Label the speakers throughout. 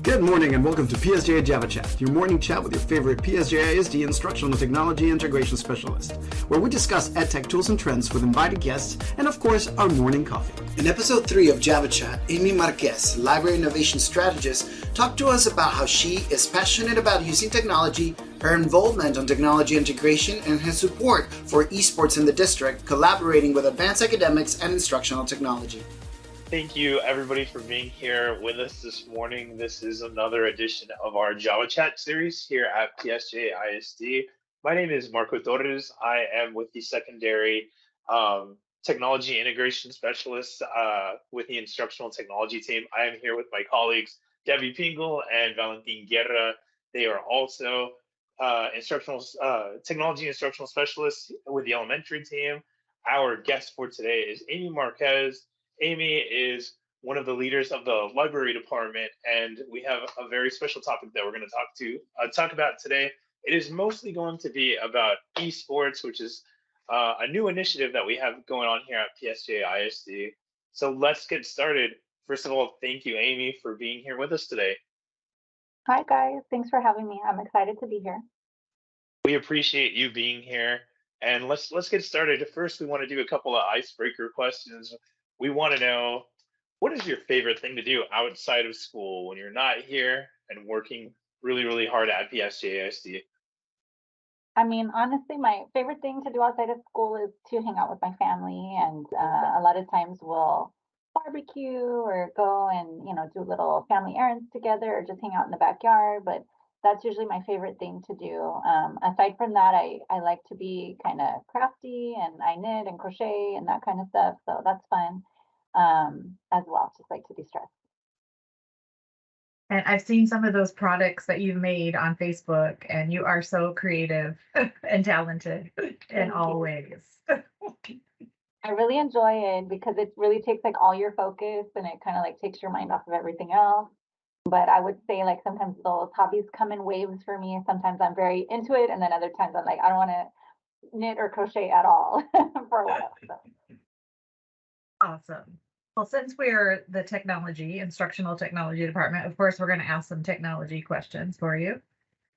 Speaker 1: Good morning and welcome to PSJA Java Chat, your morning chat with your favorite PSJA ISD Instructional Technology Integration Specialist, where we discuss EdTech tools and trends with invited guests and, of course, our morning coffee.
Speaker 2: In episode 3 of Java Chat, Amy Marquez, Library Innovation Strategist, talked to us about how she is passionate about using technology, her involvement on technology integration, and her support for esports in the district, collaborating with advanced academics and instructional technology.
Speaker 3: Thank you, everybody, for being here with us this morning. This is another edition of our Java Chat series here at PSJA ISD. My name is Marco Torres. I am with the secondary technology integration specialist with the instructional technology team. I am here with my colleagues, Debbie Pingle and Valentin Guerra. They are also technology instructional specialists with the elementary team. Our guest for today is Amy Marquez. Amy is one of the leaders of the library department, and we have a very special topic that we're going to talk about today. It is mostly going to be about esports, which is a new initiative that we have going on here at PSJA ISD. So let's get started. First of all, thank you, Amy, for being here with us today.
Speaker 4: Hi, guys. Thanks for having me. I'm excited to be here.
Speaker 3: We appreciate you being here, and let's get started. First, we want to do a couple of icebreaker questions. We want to know, what is your favorite thing to do outside of school when you're not here and working really, really hard at PSJA ISD?
Speaker 4: I mean, honestly, my favorite thing to do outside of school is to hang out with my family. And a lot of times we'll barbecue or go and, do little family errands together or just hang out in the backyard. But that's usually my favorite thing to do. Aside from that, I like to be kind of crafty, and I knit and crochet and that kind of stuff. So that's fun as well, just like to de-stress.
Speaker 5: And I've seen some of those products that you've made on Facebook, and you are so creative and talented in all ways.
Speaker 4: I really enjoy it because it really takes like all your focus, and it kind of like takes your mind off of everything else. But I would say like sometimes those hobbies come in waves for me. Sometimes I'm very into it, and then other times I'm like, I don't want to knit or crochet at all for a while. So.
Speaker 5: Awesome. Well, since we're the instructional technology department, of course, we're going to ask some technology questions for you.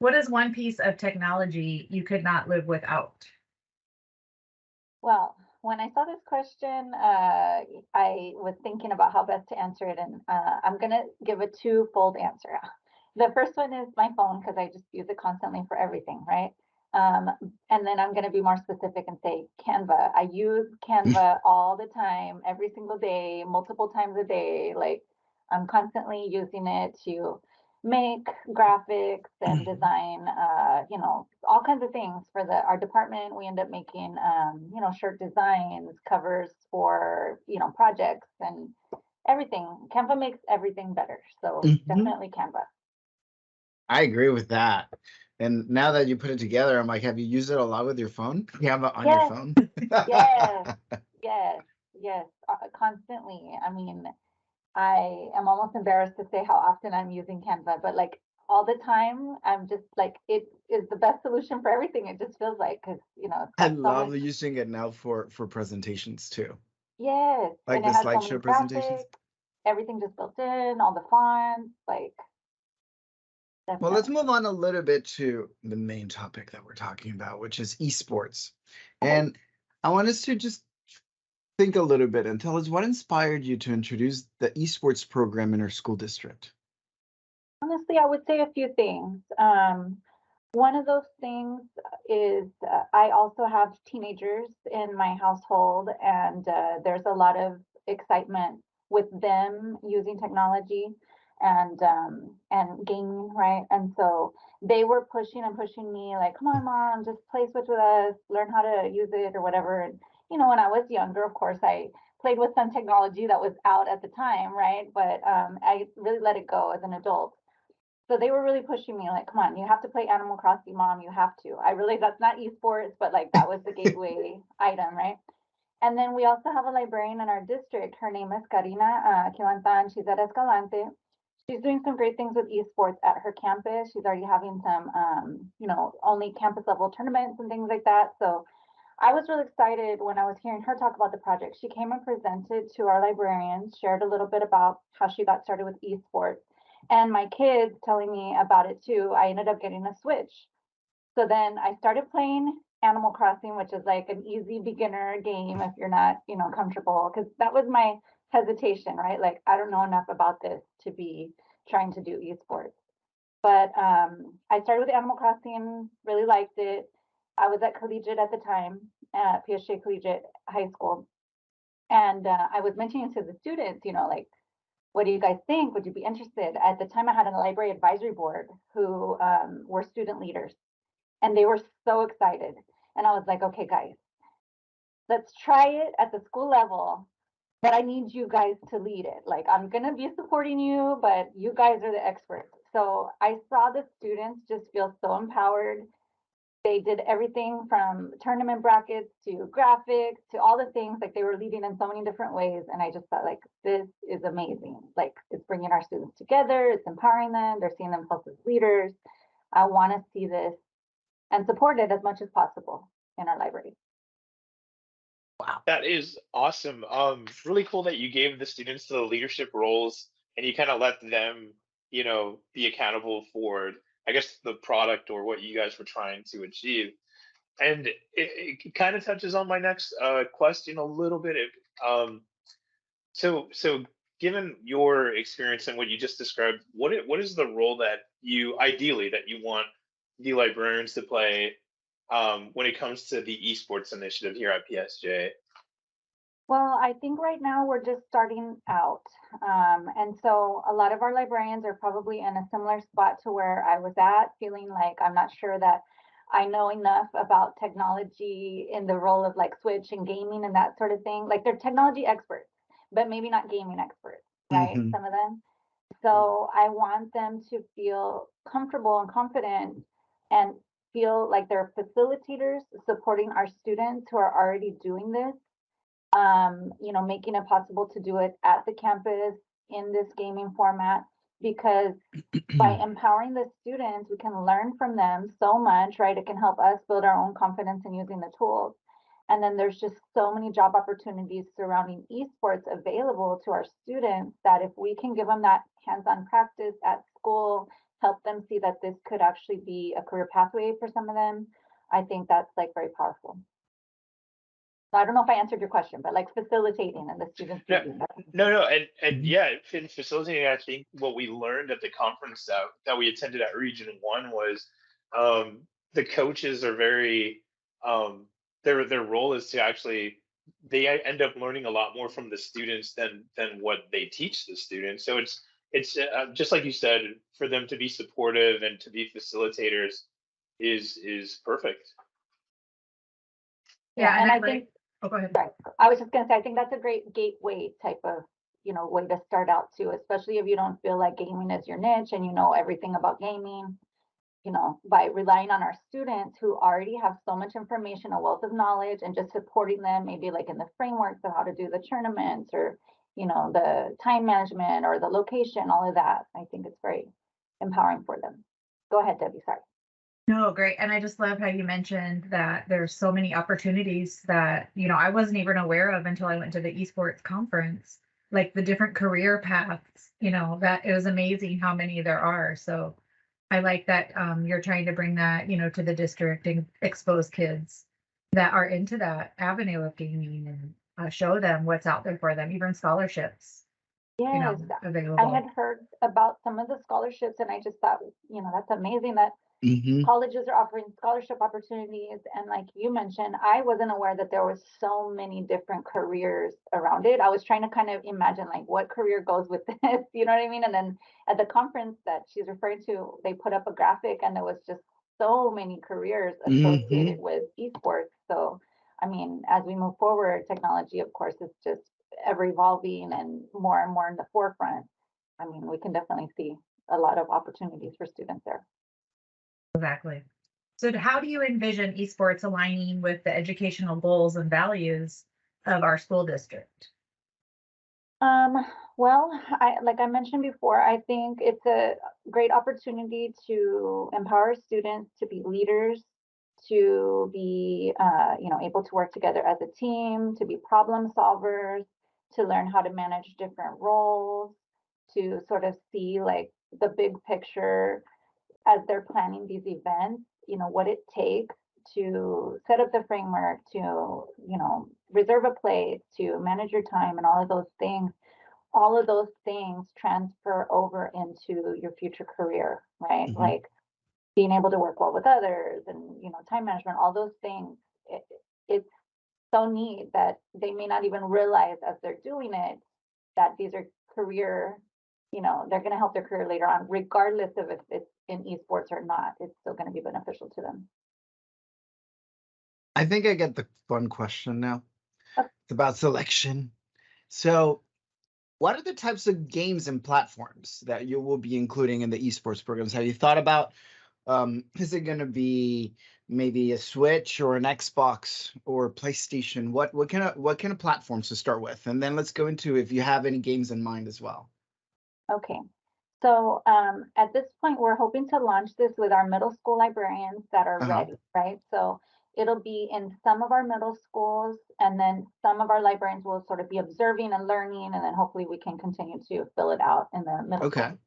Speaker 5: What is one piece of technology you could not live without?
Speaker 4: Well, when I saw this question, I was thinking about how best to answer it, and I'm going to give a twofold answer. The first one is my phone, because I just use it constantly for everything, right? And then I'm going to be more specific and say Canva. I use Canva all the time, every single day, multiple times a day. Like, I'm constantly using it to make graphics and design, all kinds of things for our department. We end up making, shirt designs, covers for, projects and everything. Canva makes everything better. So definitely Canva.
Speaker 6: I agree with that. And now that you put it together, I'm like, have you used it a lot with your phone? Canva on your phone?
Speaker 4: Yes, constantly. I mean, I am almost embarrassed to say how often I'm using Canva, but like all the time, I'm just like, it is the best solution for everything. It just feels like, because,
Speaker 6: I love using it now for presentations too.
Speaker 4: Yes.
Speaker 6: Like
Speaker 4: and
Speaker 6: the
Speaker 4: it has
Speaker 6: slideshow
Speaker 4: so many
Speaker 6: presentations.
Speaker 4: graphics, everything just built in, all the fonts, like. Definitely.
Speaker 6: Well, let's move on a little bit to the main topic that we're talking about, which is esports. And I want us to just think a little bit and tell us what inspired you to introduce the esports program in our school district.
Speaker 4: Honestly, I would say a few things. One of those things is I also have teenagers in my household, and there's a lot of excitement with them using technology and gaming, right? And so they were pushing me like, come on, mom, just play Switch with us, learn how to use it or whatever. And, when I was younger, of course, I played with some technology that was out at the time, right? But I really let it go as an adult. So they were really pushing me like, come on, you have to play Animal Crossing, mom, you have to. I realized that's not esports, but like that was the gateway item, right? And then we also have a librarian in our district. Her name is Karina Quilantan. She's at Escalante. She's doing some great things with esports at her campus. She's already having some, only campus level tournaments and things like that. So I was really excited when I was hearing her talk about the project. She came and presented to our librarians, shared a little bit about how she got started with esports. and my kids telling me about it too, I ended up getting a Switch. So then I started playing Animal Crossing, which is like an easy beginner game if you're not, comfortable, because that was my hesitation, right? Like, I don't know enough about this to be trying to do esports. But I started with Animal Crossing, really liked it. I was at collegiate at the time, at PSJA Collegiate High School. And I was mentioning to the students, like, what do you guys think? Would you be interested? At the time, I had a library advisory board who were student leaders, and they were so excited. And I was like, okay, guys, let's try it at the school level, but I need you guys to lead it. Like, I'm going to be supporting you, but you guys are the experts. So I saw the students just feel so empowered. They did everything from tournament brackets to graphics to all the things. Like, they were leading in so many different ways. And I just thought, like, this is amazing. Like, it's bringing our students together. It's empowering them. They're seeing themselves as leaders. I want to see this and support it as much as possible in our library.
Speaker 3: That is awesome. Really cool that you gave the students the leadership roles and you kind of let them, be accountable for, I guess, the product or what you guys were trying to achieve. And it kind of touches on my next question a little bit. So given your experience and what you just described, what is the role that you ideally that you want the librarians to play when it comes to the esports initiative here at PSJ?
Speaker 4: Well, I think right now we're just starting out. And so a lot of our librarians are probably in a similar spot to where I was at, feeling like I'm not sure that I know enough about technology in the role of like Switch and gaming and that sort of thing. Like, they're technology experts, but maybe not gaming experts, right?
Speaker 6: Mhm.
Speaker 4: Some of them. So I want them to feel comfortable and confident and feel like they're facilitators supporting our students who are already doing this, making it possible to do it at the campus in this gaming format, because by empowering the students, we can learn from them so much, right? It can help us build our own confidence in using the tools. And then there's just so many job opportunities surrounding esports available to our students that if we can give them that hands-on practice at school, help them see that this could actually be a career pathway for some of them, I think that's like very powerful. So I don't know if I answered your question, but like facilitating and the students.
Speaker 3: No, no, and
Speaker 6: Mhm.
Speaker 3: yeah, in facilitating, I think what we learned at the conference that we attended at Region One was the coaches are very their role is to actually they end up learning a lot more from the students than what they teach the students. So it's just like you said, for them to be supportive and to be facilitators is perfect.
Speaker 5: Yeah,
Speaker 4: And
Speaker 5: and I
Speaker 4: I think,
Speaker 5: like, oh, go ahead.
Speaker 4: sorry, I was just gonna say, I think that's a great gateway type of, way to start out too, especially if you don't feel like gaming is your niche and you know everything about gaming, by relying on our students who already have so much information, a wealth of knowledge, and just supporting them maybe like in the frameworks of how to do the tournaments or, the time management or the location, all of that. I think it's very empowering for them. Go ahead, Debbie, sorry.
Speaker 5: No, great. And I just love how you mentioned that there's so many opportunities that, I wasn't even aware of until I went to the esports conference, like the different career paths, that it was amazing how many there are. So I like that you're trying to bring that, to the district and expose kids that are into that avenue of gaming and show them what's out there for them, even scholarships,
Speaker 4: Yes, I
Speaker 5: available.
Speaker 4: had heard about some of the scholarships and I just thought, that's amazing that
Speaker 6: Mhm.
Speaker 4: colleges are offering scholarship opportunities. And like you mentioned, I wasn't aware that there was so many different careers around it. I was trying to kind of imagine like what career goes with this, you know what I mean? And then at the conference that she's referring to, they put up a graphic and there was just so many careers associated
Speaker 6: Mhm.
Speaker 4: with esports. So, I mean, as we move forward, technology, of course, is just ever evolving and more in the forefront. I mean, we can definitely see a lot of opportunities for students there.
Speaker 5: Exactly. So how do you envision esports aligning with the educational goals and values of our school district?
Speaker 4: Um, well, like I mentioned before, I think it's a great opportunity to empower students to be leaders, to be, able to work together as a team, to be problem solvers, to learn how to manage different roles, to sort of see like the big picture as they're planning these events, what it takes to set up the framework, to, reserve a place, to manage your time and all of those things. All of those things transfer over into your future career, right?
Speaker 6: Mhm.
Speaker 4: Like being able to work well with others and, time management, all those things. It's so neat that they may not even realize as they're doing it that these are career, they're going to help their career later on, regardless of if it's in esports or not. It's still going to be beneficial to them.
Speaker 6: I think I get the fun question now.
Speaker 4: Okay.
Speaker 6: It's about selection. So, what are the types of games and platforms that you will be including in the esports programs? Have you thought about, is it going to be maybe a Switch or an Xbox or PlayStation? What kind of platforms to start with? And then let's go into if you have any games in mind as well.
Speaker 4: Okay. So at this point, we're hoping to launch this with our middle school librarians that are ready, right? So it'll be in some of our middle schools, and then some of our librarians will sort of be observing and learning, and then hopefully we can continue to fill it out in the middle school.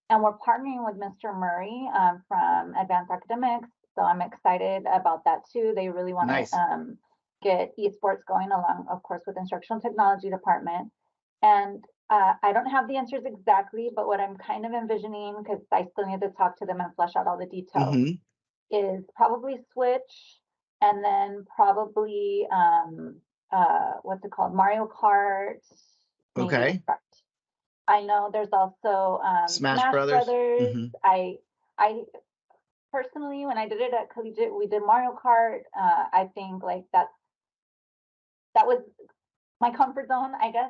Speaker 4: And we're partnering with Mr. Murray from Advanced Academics, so I'm excited about that too. They really want to get esports going along, of course, with Instructional Technology Department. And I don't have the answers exactly, but what I'm kind of envisioning, because I still need to talk to them and flesh out all the details, is probably Switch, and then probably what's it called, Mario Kart.
Speaker 6: Okay.
Speaker 4: I know there's also Smash Brothers. I personally, when I did it at collegiate, we did Mario Kart. I think like that was my comfort zone, I guess.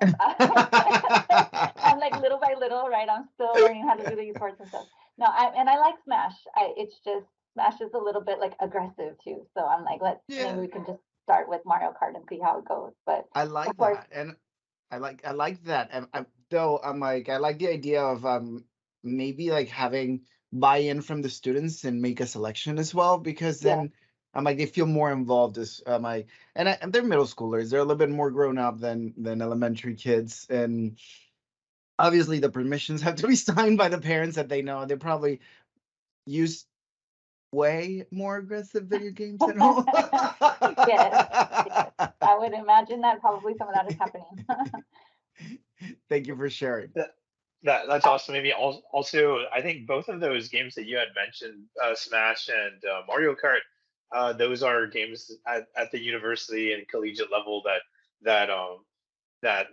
Speaker 4: I'm like little by little, right? I'm still learning how to do the esports and stuff. No, I like Smash. It's just Smash is a little bit like aggressive too. So I'm like, maybe we can just start with Mario Kart and see how it goes. But
Speaker 6: I like that, and I like that, and I'm like, I like the idea of maybe like having buy-in from the students and make a selection as well, because then I'm like, they feel more involved as and they're middle schoolers. They're a little bit more grown up than elementary kids, and obviously the permissions have to be signed by the parents that they know. They probably use way more aggressive video games at home.
Speaker 4: Yes, I would imagine that probably some of that is happening.
Speaker 6: Thank you for sharing.
Speaker 3: That's awesome. Maybe also, I think both of those games that you had mentioned, Smash and Mario Kart, those are games at the university and collegiate level that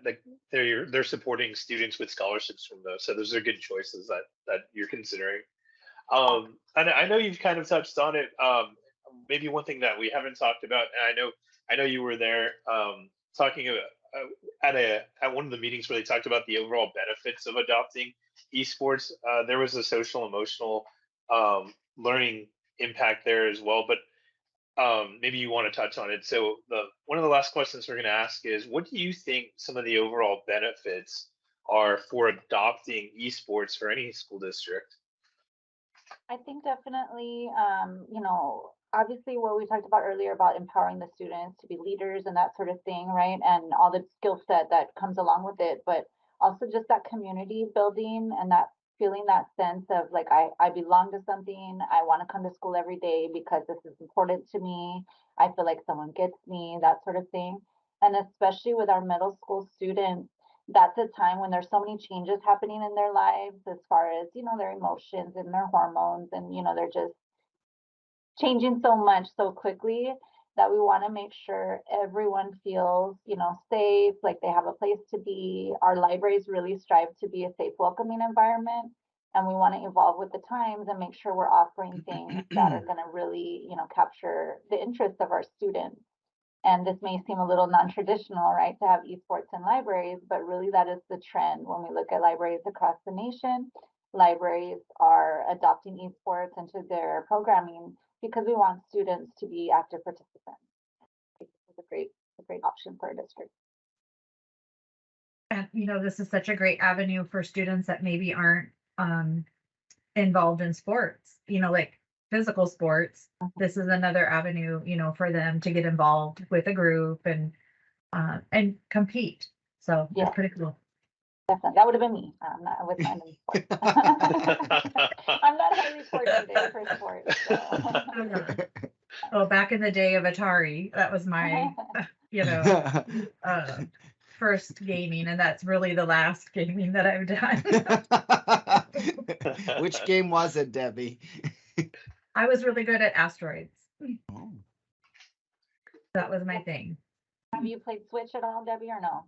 Speaker 3: they're supporting students with scholarships from those. So those are good choices that you're considering. And I know you've kind of touched on it. Maybe one thing that we haven't talked about, and I know you were there talking about. At one of the meetings where they talked about the overall benefits of adopting esports, there was a social emotional learning impact there as well. But maybe you want to touch on it. So one of the last questions we're going to ask is, what do you think some of the overall benefits are for adopting esports for any school district?
Speaker 4: I think definitely, obviously what we talked about earlier about empowering the students to be leaders and that sort of thing, right? And all the skill set that comes along with it, but also just that community building and that feeling, that sense of like, I belong to something. I want to come to school every day because this is important to me. I feel like someone gets me, that sort of thing. And especially with our middle school students, that's a time when there's so many changes happening in their lives as far as, their emotions and their hormones, and, they're just changing so much so quickly that we want to make sure everyone feels, safe, like they have a place to be. Our libraries really strive to be a safe, welcoming environment, and we want to evolve with the times and make sure we're offering things that are going to really, capture the interest of our students. And this may seem a little non-traditional, right, to have esports in libraries, but really that is the trend. When we look at libraries across the nation, libraries are adopting esports into their programming because we want students to be active participants. It's a great option for a district.
Speaker 5: And this is such a great avenue for students that maybe aren't involved in sports, like physical sports. This is another avenue, for them to get involved with a group and compete. So that's pretty cool.
Speaker 4: Definitely. That would have been me. I was not in sports. I'm not highly coordinated for sports. So.
Speaker 5: Oh, back in the day of Atari, that was my, you know, first gaming, and that's really the last gaming that I've done.
Speaker 6: Which game was it, Debbie?
Speaker 5: I was really good at asteroids.
Speaker 6: Oh.
Speaker 5: That was my thing.
Speaker 4: Have you played Switch at all, Debbie, or no?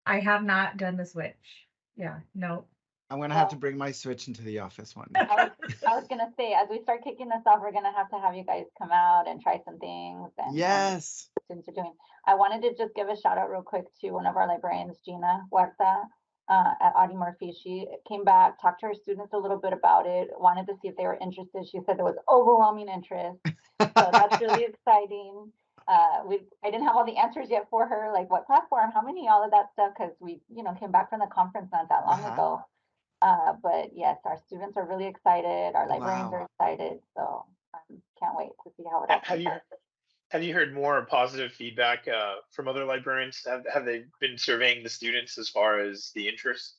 Speaker 5: I have not done the Switch. Yeah, no.
Speaker 6: I'm gonna have to bring my Switch into the office one.
Speaker 4: I was gonna say, as we start kicking this off, we're gonna have you guys come out and try some things. And
Speaker 6: Yes.
Speaker 4: Students are doing. I wanted to just give a shout out real quick to one of our librarians, Gina Huerta, at Audie Murphy. She came back, talked to her students a little bit about it, wanted to see if they were interested. She said there was overwhelming interest, so that's really exciting. I didn't have all the answers yet for her, like what platform, how many, all of that stuff, because we, came back from the conference not that long ago. But yes, our students are really excited. Our librarians are excited. So can't wait to see how it all comes out.
Speaker 3: Have you heard more positive feedback from other librarians? Have they been surveying the students as far as the interest?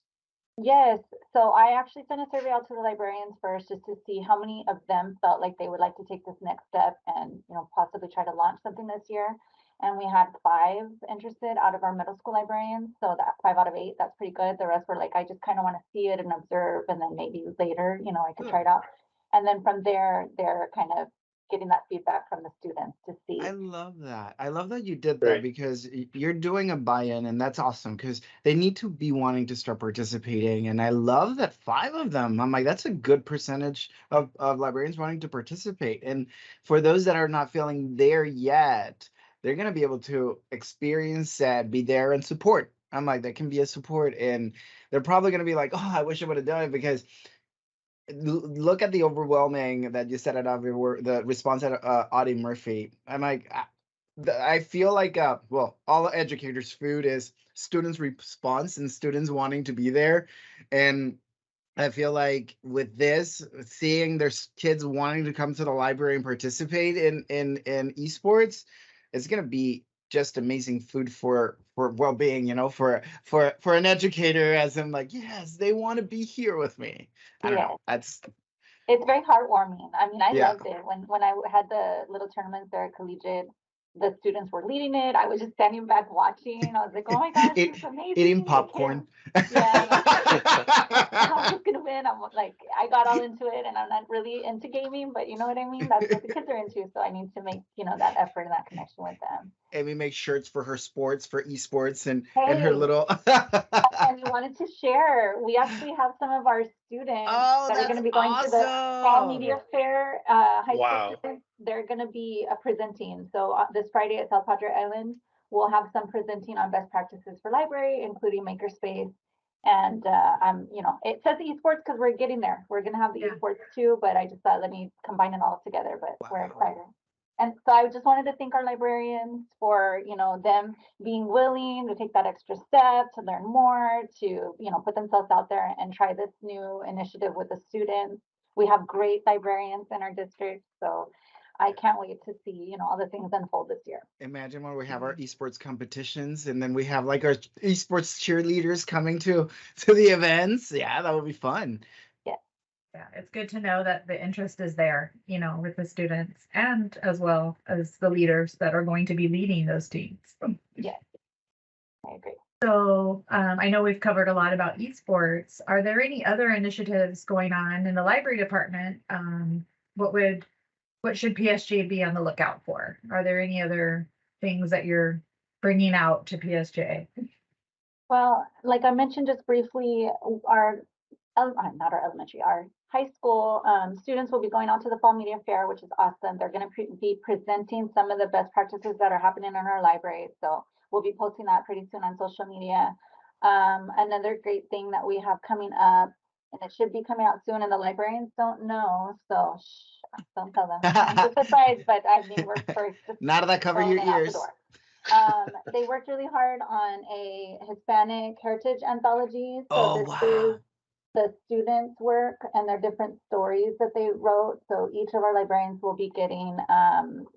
Speaker 4: Yes. So I actually sent a survey out to the librarians first just to see how many of them felt like they would like to take this next step and, possibly try to launch something this year. And we had 5 interested out of our middle school librarians. So that 5 out of 8, that's pretty good. The rest were like, I just kind of want to see it and observe, and then maybe later, I could try it out. And then from there, they're kind of getting that feedback from the students to see.
Speaker 6: I love that. I love that you did that because you're doing a buy-in, and that's awesome because they need to be wanting to start participating. And I love that 5 of them. I'm like, that's a good percentage of librarians wanting to participate. And for those that are not feeling there yet, they're going to be able to experience that, be there and support. I'm like, that can be a support. And they're probably going to be like, oh, I wish I would have done it, because look at the overwhelming that you said it of the response at Audie Murphy. I'm like, I feel like all educators' food is students' response and students wanting to be there. And I feel like with this, seeing there's kids wanting to come to the library and participate in esports, it's gonna be just amazing food for well-being, for an educator, as in like, yes, they want to be here with me. I don't know.
Speaker 4: It's very heartwarming. I mean, I loved it when I had the little tournaments there at Collegiate. The students were leading it. I was just standing back watching. I was like, oh my gosh, it's amazing.
Speaker 6: Eating popcorn.
Speaker 4: Yeah. I'm just gonna win. I'm like, I got all into it, and I'm not really into gaming, but you know what I mean? That's what the kids are into. So I need to make, that effort and that connection with them.
Speaker 6: And we make shirts for her sports, for esports, and her little.
Speaker 4: And we wanted to share. We actually have some of our students that are going to be going to the Fall Media Fair. High school students. They're going to be presenting. So this Friday at El Padre Island, we'll have some presenting on best practices for library, including makerspace. And it says esports because we're getting there. We're going to have the esports too, but I just thought, let me combine it all together. But we're excited. And so I just wanted to thank our librarians for, them being willing to take that extra step, to learn more, to, put themselves out there and try this new initiative with the students. We have great librarians in our district, so I can't wait to see, all the things unfold this year.
Speaker 6: Imagine when we have our esports competitions, and then we have like our esports cheerleaders coming to the events. Yeah, that would be fun.
Speaker 5: Yeah, it's good to know that the interest is there, with the students and as well as the leaders that are going to be leading those teams.
Speaker 4: Yes, I agree.
Speaker 5: So I know we've covered a lot about esports. Are there any other initiatives going on in the library department? What should PSJA be on the lookout for? Are there any other things that you're bringing out to PSJA?
Speaker 4: Well, like I mentioned just briefly, our high school students will be going out to the Fall Media Fair, which is awesome. They're going to be presenting some of the best practices that are happening in our library. So we'll be posting that pretty soon on social media. Another great thing that we have coming up, and it should be coming out soon, and the librarians don't know, so don't tell them. It's a surprise, but I mean, we're first.
Speaker 6: Now that cover your ears.
Speaker 4: They worked really hard on a Hispanic heritage anthology. So is the students' work and their different stories that they wrote. So each of our librarians will be getting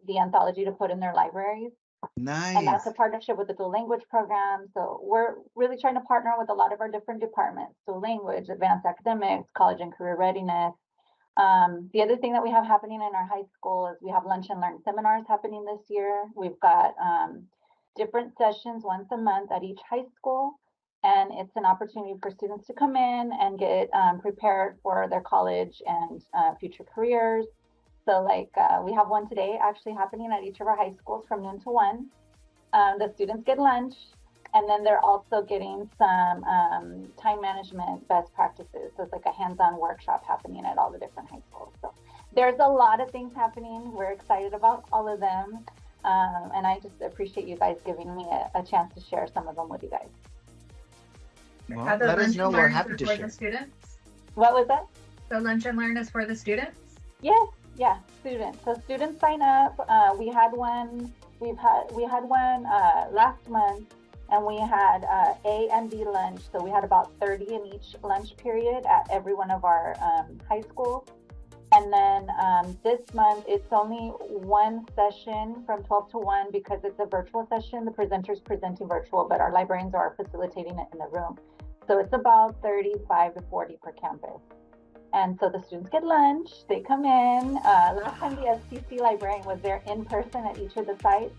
Speaker 4: the anthology to put in their libraries. And that's
Speaker 6: Nice.
Speaker 4: a partnership with the dual language program. So we're really trying to partner with a lot of our different departments: dual language, advanced academics, college and career readiness. The other thing that we have happening in our high school is we have lunch and learn seminars happening this year. We've got different sessions once a month at each high school. And it's an opportunity for students to come in and get prepared for their college and future careers. So like we have one today actually happening at each of our high schools from noon to 1. The students get lunch, and then they're also getting some time management best practices. So it's like a hands-on workshop happening at all the different high schools. So there's a lot of things happening. We're excited about all of them. And I just appreciate you guys giving me a chance to share some of them with you guys.
Speaker 6: Well,
Speaker 5: Are the
Speaker 6: let us
Speaker 5: lunch
Speaker 6: know.
Speaker 5: and
Speaker 6: We're
Speaker 5: learns
Speaker 6: happy
Speaker 5: are
Speaker 6: to
Speaker 5: for
Speaker 6: share.
Speaker 5: the students?
Speaker 4: What was that?
Speaker 5: The lunch and learn is for the students?
Speaker 4: Yes, yeah, students. So students sign up. We had one. We had one last month, and we had A and B lunch. So we had about 30 in each lunch period at every one of our high schools. And then this month, it's only one session from 12 to 1 because it's a virtual session. The presenter's presenting virtual, but our librarians are facilitating it in the room. So it's about 35 to 40 per campus. And so the students get lunch, they come in. Last time the STC librarian was there in person at each of the sites,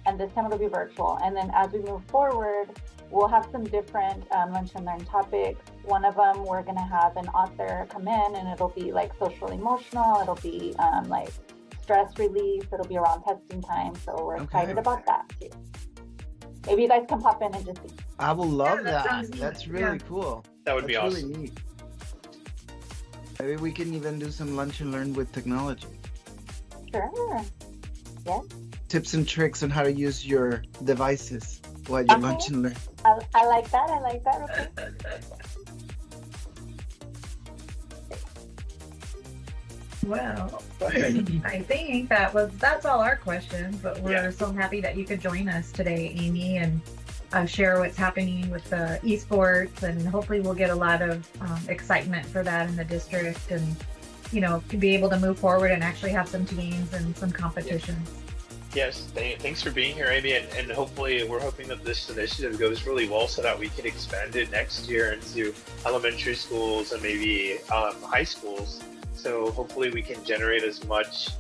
Speaker 4: and this time it'll be virtual. And then as we move forward, we'll have some different lunch and learn topics. One of them, we're gonna have an author come in, and it'll be like social emotional, it'll be like stress relief, it'll be around testing time. So we're excited about that too. Maybe you guys can pop in and just see.
Speaker 6: I will love
Speaker 5: that
Speaker 6: that.
Speaker 5: sounds neat.
Speaker 6: That's really cool.
Speaker 3: That would be
Speaker 6: That's
Speaker 3: awesome.
Speaker 6: really neat. Maybe we can even do some lunch and learn with technology.
Speaker 4: Sure. Yes.
Speaker 6: Tips and tricks on how to use your devices while you
Speaker 4: Okay.
Speaker 6: lunch and learn.
Speaker 4: I like that. I like that. Okay.
Speaker 5: Well, I think that's all our questions, but we're
Speaker 3: Yeah.
Speaker 5: so happy that you could join us today, Amy, and share what's happening with the esports, and hopefully we'll get a lot of excitement for that in the district, and to be able to move forward and actually have some teams and some competitions.
Speaker 3: Yes, thanks for being here, Amy, and hopefully we're hoping that this initiative goes really well so that we can expand it next year into elementary schools and maybe high schools. So hopefully we can generate as much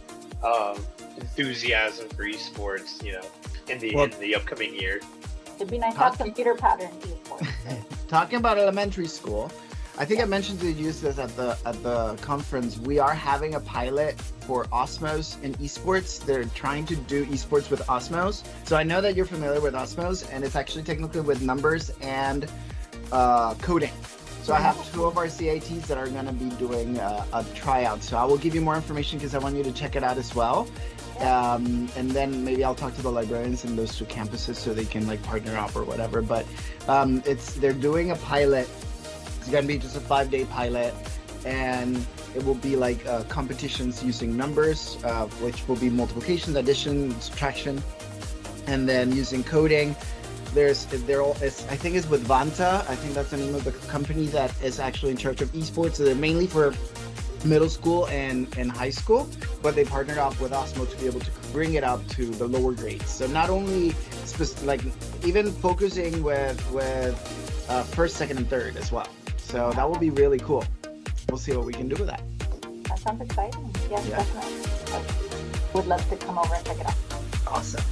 Speaker 3: enthusiasm for esports, in the upcoming year.
Speaker 4: It'd be nice to have some computer pattern esports.
Speaker 6: Talking about elementary school, I think I mentioned to you this at the conference. We are having a pilot for Osmos in esports. They're trying to do esports with Osmos. So I know that you're familiar with Osmos, and it's actually technically with numbers and coding. So I have 2 of our CITs that are going to be doing a tryout. So I will give you more information because I want you to check it out as well. And then maybe I'll talk to the librarians in those 2 campuses so they can partner up or whatever. But they're doing a pilot. It's going to be just a 5-day pilot, and it will be competitions using numbers, which will be multiplication, addition, subtraction, and then using coding. I think it's with Vanta. I think that's the name of the company that is actually in charge of esports. So they're mainly for middle school and high school, but they partnered up with Osmo to be able to bring it up to the lower grades. So not only even focusing with first, second, and third as well. So that will be really cool. We'll see what we can do with that.
Speaker 4: That sounds exciting. Yes,
Speaker 6: Yeah.
Speaker 4: definitely. I would love to come over and check it out.
Speaker 6: Awesome.